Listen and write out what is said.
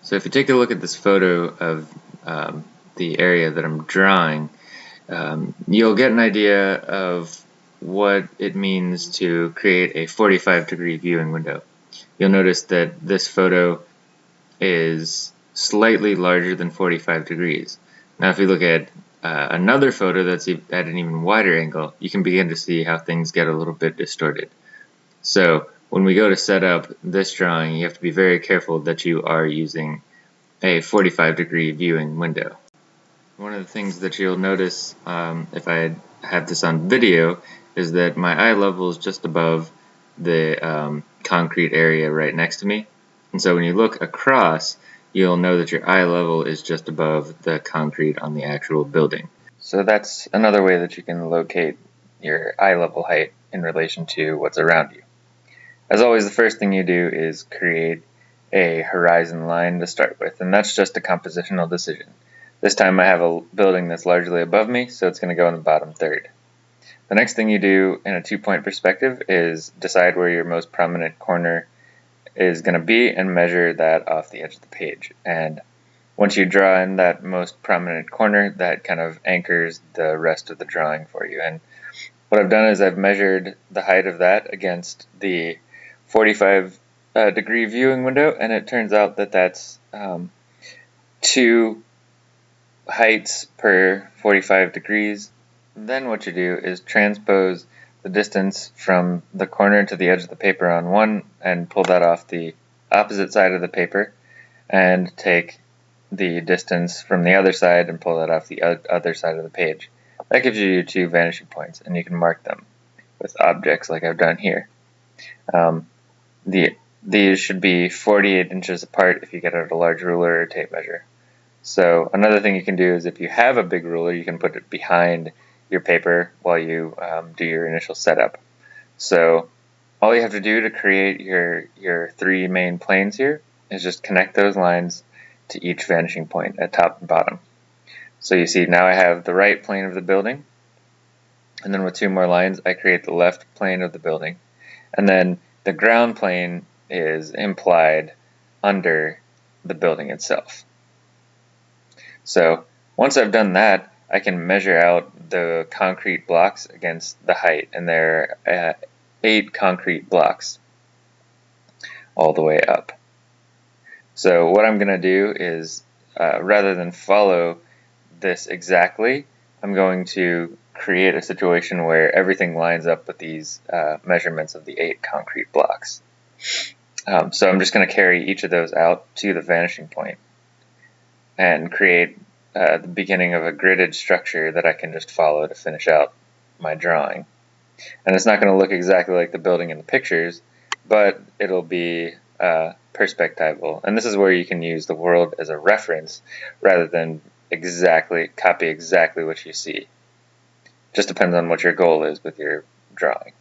So if you take a look at this photo of the area that I'm drawing, you'll get an idea of what it means to create a 45-degree viewing window. You'll notice that this photo is slightly larger than 45 degrees. Now if you look at another photo that's at an even wider angle, you can begin to see how things get a little bit distorted. So when we go to set up this drawing, you have to be very careful that you are using a 45-degree viewing window. One of the things that you'll notice if I have this on video is that my eye level is just above the concrete area right next to me. And so when you look across, you'll know that your eye level is just above the concrete on the actual building. So that's another way that you can locate your eye level height in relation to what's around you. As always, the first thing you do is create a horizon line to start with, and that's just a compositional decision. This time I have a building that's largely above me, so it's going to go in the bottom third. The next thing you do in a two-point perspective is decide where your most prominent corner is going to be and measure that off the edge of the page. And once you draw in that most prominent corner, that kind of anchors the rest of the drawing for you. And what I've done is I've measured the height of that against the 45-degree viewing window, and it turns out that that's 2 heights per 45 degrees. Then what you do is transpose the distance from the corner to the edge of the paper on one and pull that off the opposite side of the paper, and take the distance from the other side and pull that off the other side of the page. That gives you your 2 vanishing points, and you can mark them with objects like I've done here. These should be 48 inches apart if you get out a large ruler or tape measure. So another thing you can do is if you have a big ruler, you can put it behind your paper while you do your initial setup. So all you have to do to create your 3 main planes here is just connect those lines to each vanishing point at top and bottom. So you see now I have the right plane of the building, and then with 2 more lines I create the left plane of the building, and then the ground plane is implied under the building itself. So once I've done that, I can measure out the concrete blocks against the height, and there are 8 concrete blocks all the way up. So what I'm going to do is, rather than follow this exactly, I'm going to create a situation where everything lines up with these measurements of the 8 concrete blocks. So I'm just going to carry each of those out to the vanishing point and create the beginning of a gridded structure that I can just follow to finish out my drawing. And it's not going to look exactly like the building in the pictures, but it'll be perspectival. And this is where you can use the world as a reference rather than copy exactly what you see. Just depends on what your goal is with your drawing.